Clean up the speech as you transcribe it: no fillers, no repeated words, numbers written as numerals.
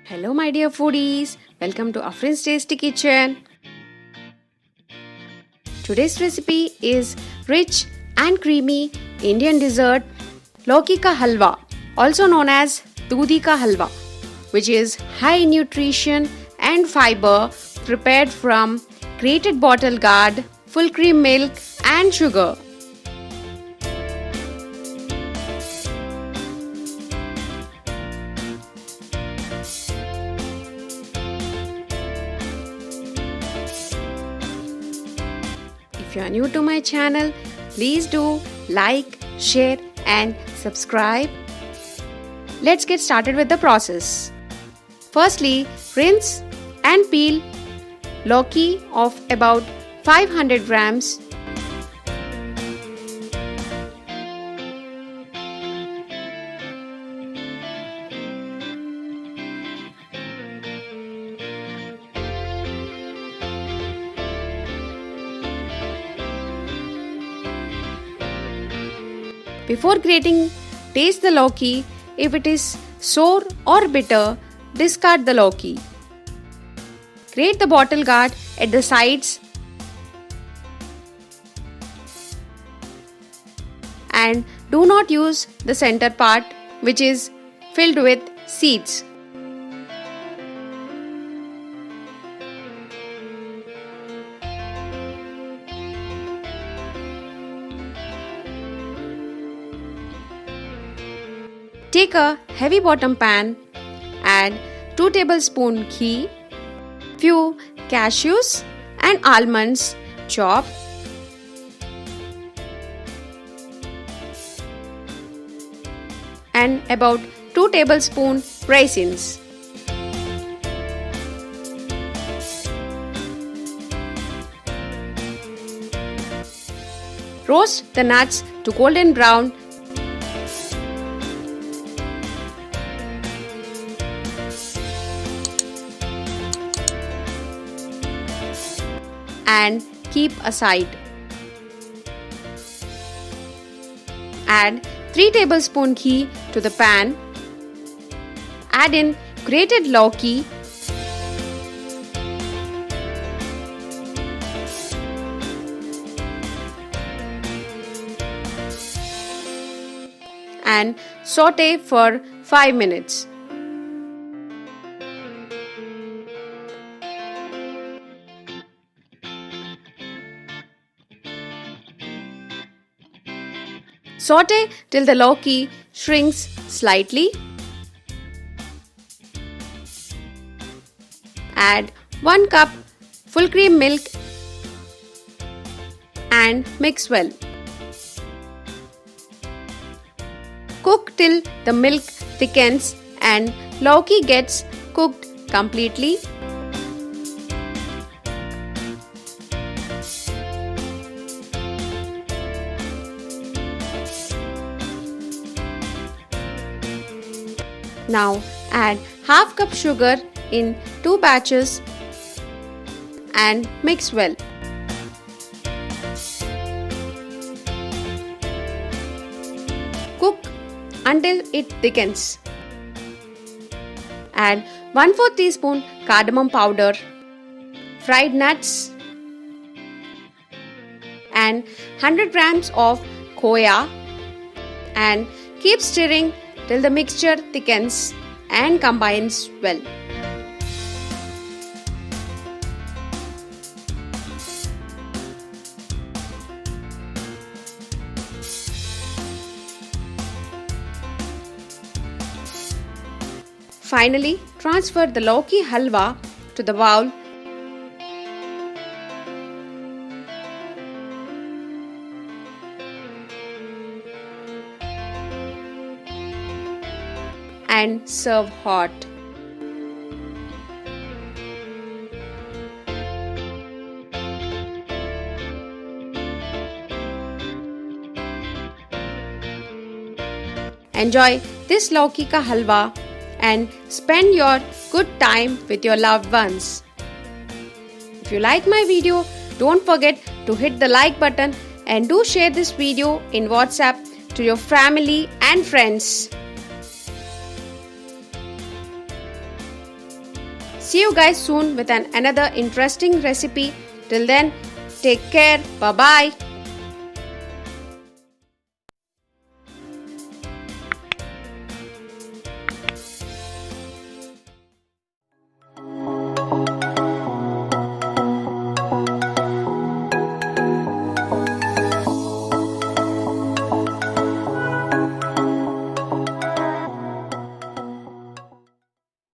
Hello my dear foodies, welcome to Afreen's Tasty Kitchen. Today's recipe is rich and creamy Indian dessert Lauki ka halwa, also known as Dudhi ka halwa, which is high in nutrition and fiber, prepared from grated bottle gourd, full cream milk and sugar. If you are new to my channel, please do like, share and subscribe. Let's get started with the process. Firstly, rinse and peel Lauki of about 500 grams. Before grating, taste the Lauki. If it is sour or bitter, discard the Lauki. Grate the bottle gourd at the sides and do not use the center part, which is filled with seeds. Take a heavy bottom pan, add 2 tablespoons ghee, few cashews and almonds chopped, and about 2 tablespoons raisins. Roast the nuts to golden brown. And keep aside. Add 3 tablespoons ghee to the pan. Add in grated Lauki, and saute for 5 minutes. Saute till the Lauki shrinks slightly. Add 1 cup full cream milk and mix well. Cook till the milk thickens and Lauki gets cooked completely. Now add half cup sugar in 2 batches and mix well. Cook until it thickens. Add 1/4 teaspoon cardamom powder, fried nuts and 100 grams of khoya, and keep stirring till the mixture thickens and combines well. Finally, transfer the Lauki halwa to the bowl and serve hot. Enjoy this Lauki ka halwa and spend your good time with your loved ones. If you like my video, Don't forget to hit the like button and do share this video in WhatsApp to your family and friends. See you guys soon with another interesting recipe. Till then, take care. Bye-bye.